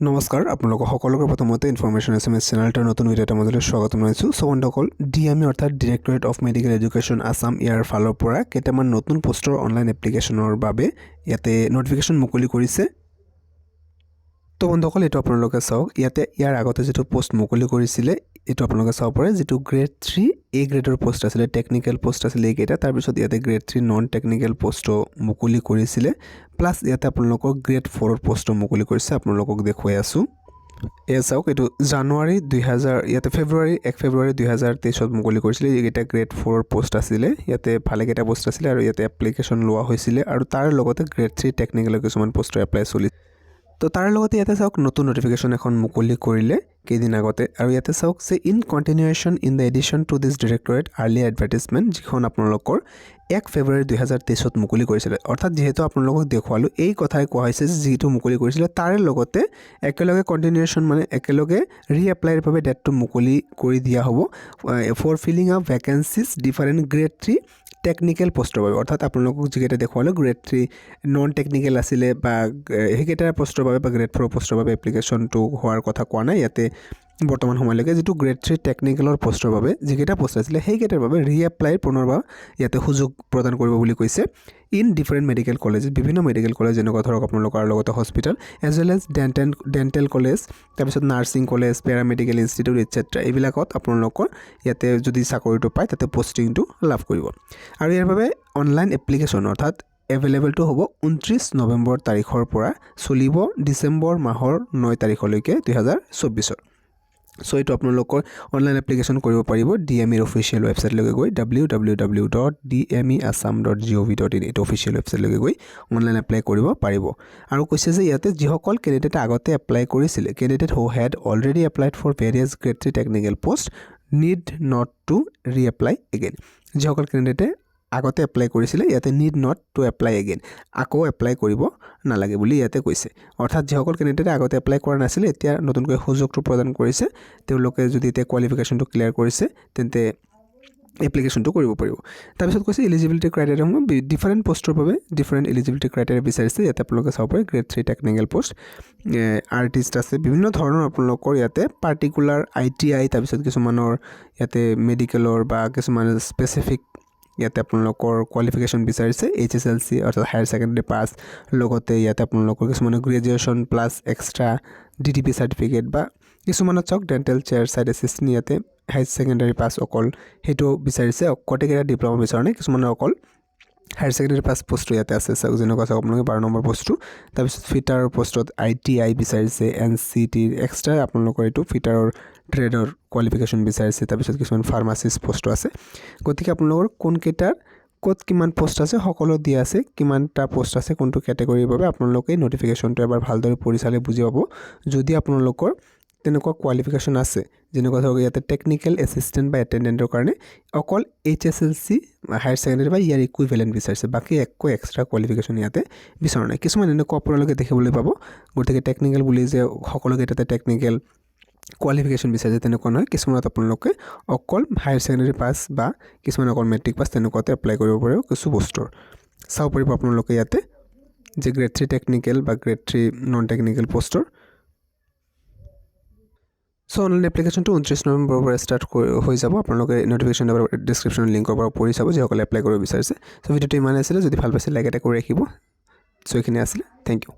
নমস্কাৰ আপোনালোক সকলোকে প্ৰথমতে ইনফৰমেশ্যন এছএমএছ চেনেলটোৰ নতুন ভিডিঅ'টা মাজলৈ স্বাগতম জনাইছোঁ। সো বন্ধুসকল ডিএমই অৰ্থাৎ directorate of medical education Assam ইয়াৰ ফালৰ পৰা কেইটামান নতুন পোষ্টৰ অনলাইন এপ্লিকেশ্যনৰ বাবে ইয়াতে নটিফিকেশ্যন মুকলি কৰিছে। তো বন্ধুসকল এইটো আপোনালোকে চাওক, ইয়াতে ইয়াৰ আগতে যেটো পোষ্ট মুকলি কৰিছিলে এইটো আপোনালোকে চাব পাৰে, যেটো গ্ৰেড 3 এ গ্ৰেডৰ পোষ্ট আছিলে, টেকনিক্যাল পোষ্ট আছিলে এইকেইটা। তাৰপিছত ইয়াতে গ্ৰেড 3 নন টেকনিক্যাল পোষ্টও মুকলি কৰিছিলে, প্লাছ ইয়াতে আপোনালোকৰ গ্ৰেড 4ৰ পোষ্টও মুকলি কৰিছে। আপোনালোকক দেখুৱাই আছোঁ, এয়া চাওক, এইটো জানুৱাৰী 2000 ইয়াতে ফেব্ৰুৱাৰী 1 ফেব্ৰুৱাৰী 2023 মুকলি কৰিছিলে। এইকেইটা গ্ৰেড 4ৰ পোষ্ট আছিলে, ইয়াতে ভালেকেইটা পোষ্ট আছিলে আৰু ইয়াতে এপ্লিকেশ্যন লোৱা হৈছিলে আৰু তাৰ লগতে গ্ৰেড 3 টেকনিক্যালৰ কিছুমান পোষ্টৰ এপ্লাই চলিছে। তো তাৰ লগতে ইয়াতে চাওক নতুন নটিফিকেশ্যন এখন মুকলি কৰিলে কেইদিন আগতে, আৰু ইয়াতে চাওক যে in continuation in the addition to this directorate early advertisement, যিখন আপোনালোকৰ 1 ফেব্ৰুৱাৰী 2023 মুকলি কৰিছিলে। অৰ্থাৎ যিহেতু আপোনালোকক দেখুৱালোঁ এই কথাই কোৱা হৈছে যে যিটো মুকলি কৰিছিলে তাৰে লগতে একেলগে কণ্টিনিউৱেশ্যন মানে একেলগে ৰিএপ্লাইৰ বাবে ডেটটো মুকলি কৰি দিয়া হ'ব for filling up vacancies different grade 3 technical পোষ্টৰ বাবে। অৰ্থাৎ আপোনালোকক যিকেইটা দেখুৱালোঁ গ্ৰেড 3 নন টেকনিক্যাল আছিলে বা সেইকেইটা পোষ্টৰ বাবে বা গ্ৰেড 4 পোষ্টৰ বাবে এপ্লিকেশ্যনটো হোৱাৰ কথা কোৱা নাই ইয়াতে বৰ্তমান সময়লৈকে। যিটো গ্ৰেড 3 টেকনিক্যালৰ পোষ্টৰ বাবে যিকেইটা পোষ্ট আছিলে সেইকেইটাৰ বাবে ৰিএপ্লাইৰ পুনৰবাৰ ইয়াতে সুযোগ প্ৰদান কৰিব বুলি কৈছে ইন ডিফাৰেণ্ট মেডিকেল কলেজ, বিভিন্ন মেডিকেল কলেজ যেনেকুৱা ধৰক আপোনালোকৰ লগতে hospital as well as dental college, তাৰপিছত nursing college, paramedical institute etcetera, এইবিলাকত আপোনালোকৰ ইয়াতে যদি চাকৰিটো পায় তাতে পষ্টিংটো লাভ কৰিব। আৰু ইয়াৰ বাবে অনলাইন এপ্লিকেশ্যন অৰ্থাৎ এভেইলেবলটো হ'ব 29 নৱেম্বৰ তাৰিখৰ পৰা, চলিব ডিচেম্বৰ মাহৰ 9 তাৰিখলৈকে 2024। সো এইটো আপোনালোকৰ অনলাইন এপ্লিকেশ্যন কৰিব পাৰিব ডিএমইৰ অফিচিয়েল ৱেবছাইটলৈকে গৈ www.dmeassam.gov.in, এইটো অফিচিয়েল ৱেবছাইটলৈকে গৈ অনলাইন এপ্লাই কৰিব পাৰিব। আৰু কৈছে যে ইয়াতে যিসকল কেণ্ডিডেটে আগতে এপ্লাই কৰিছিলে, candidate who had already applied for various grade 3 technical post need not to reapply again. যিসকল কেণ্ডিডেটে আগতে এপ্লাই কৰিছিলে ইয়াতে need not to apply again, আকৌ এপ্লাই কৰিব নালাগে বুলি ইয়াতে কৈছে। অৰ্থাৎ যিসকল কেণ্ডিডেটে আগতে এপ্লাই কৰা নাছিলে এতিয়া নতুনকৈ সুযোগটো প্ৰদান কৰিছে, তেওঁলোকে যদি এতিয়া কোৱালিফিকেশ্যনটো ক্লিয়াৰ কৰিছে তেন্তে এপ্লিকেশ্যনটো কৰিব পাৰিব। তাৰপিছত কৈছে এলিজিবিলিটি ক্ৰাইটেৰিয়াসমূহ ডিফাৰেণ্ট পোষ্টৰ বাবে ডিফাৰেণ্ট এলিজিবিলিটি ক্ৰাইটেৰিয়া বিচাৰিছে। ইয়াতে আপোনালোকে চাব পাৰে গ্ৰেড 3 টেকনিক্যাল পোষ্ট, আৰ্টিষ্ট আছে, বিভিন্ন ধৰণৰ আপোনালোকৰ ইয়াতে পাৰ্টিকুলাৰ ITI, তাৰপিছত কিছুমানৰ ইয়াতে মেডিকেলৰ বা কিছুমান স্পেচিফিক ইয়াতে আপোনালোকৰ কোৱালিফিকেশ্যন বিচাৰিছে HSLC অৰ্থাৎ হায়াৰ ছেকেণ্ডেৰী পাছ, লগতে ইয়াতে আপোনালোকৰ কিছুমানৰ graduation plus extra DTP certificate, বা কিছুমানত চাওক ডেণ্টেল চেয়াৰ ছাইড এছিষ্টেণ্ট ইয়াতে হায়াৰ ছেকেণ্ডেৰী পাছ অকল সেইটো বিচাৰিছে, গোটেইকেইটা ডিপ্ল'মা বিচৰা নাই, কিছুমানৰ অকল হায়াৰ ছেকেণ্ডেৰী পাছ পোষ্টটো ইয়াতে আছে চাওক, যেনেকুৱা চাওক আপোনালোকে 12 নম্বৰ পোষ্টটো। তাৰপিছত ফিটাৰৰ পোষ্টত ITI বিচাৰিছে, NCT এক্সট্ৰা আপোনালোকৰ এইটো ফিটাৰৰ ট্ৰেডৰ কোৱালিফিকেশ্যন বিচাৰিছে। তাৰপিছত কিছুমান ফাৰ্মাচিষ্ট পোষ্টটো আছে। গতিকে আপোনালোকৰ কোনকেইটাৰ ক'ত কিমান পোষ্ট আছে সকলো দিয়া আছে, কিমানটা পোষ্ট আছে কোনটো কেটেগৰীৰ বাবে আপোনালোকে নটিফিকেশ্যনটো এবাৰ ভালদৰে পঢ়ি চালে বুজি পাব। যদি আপোনালোকৰ তেনেকুৱা কোৱালিফিকেশ্যন আছে, যেনেকুৱা ধৰক ইয়াতে টেকনিকেল এছিষ্টেণ্ট বা এটেণ্ডেণ্টৰ কাৰণে অকল HSLC হায়াৰ ছেকেণ্ডেৰী বা ইয়াৰ ইকুইভেলেণ্ট বিচাৰিছে, বাকী একো এক্সট্ৰা কোৱালিফিকেশ্যন ইয়াতে বিচৰা নাই। কিছুমান এনেকুৱা আপোনালোকে দেখিবলৈ পাব, গতিকে টেকনিকেল বুলি যে সকলোকেইটাতে টেকনিকেল কোৱালিফিকেশ্যন বিচাৰিছে তেনেকুৱা নহয়, কিছুমানত আপোনালোকে অকল হায়াৰ ছেকেণ্ডেৰী পাছ বা কিছুমান অকল মেট্ৰিক পাছ তেনেকুৱাতে এপ্লাই কৰিব পাৰিব কিছু পোষ্টৰ। চাব পাৰিব আপোনালোকে ইয়াতে যে গ্ৰেড 3 টেকনিকেল বা গ্ৰেড 3 নন টেকনিকেল পোষ্টৰ। সো অনলাইন এপ্লিকেশ্যনটো 29 নৱেম্বৰৰ পৰা ষ্টাৰ্ট হৈ যাব। আপোনালোকে নটিফিকেশ্যন ডিছক্ৰিপশ্যনৰ লিংকৰ পৰা পঢ়ি চাব যিসকলে এপ্লাই কৰিব বিচাৰিছে। সো ভিডিঅ'টো ইমানেই আছিলে, যদি ভাল পাইছে লাইক এটা কৰি ৰাখিব। সো এইখিনি আছিলে, থেংক ইউ।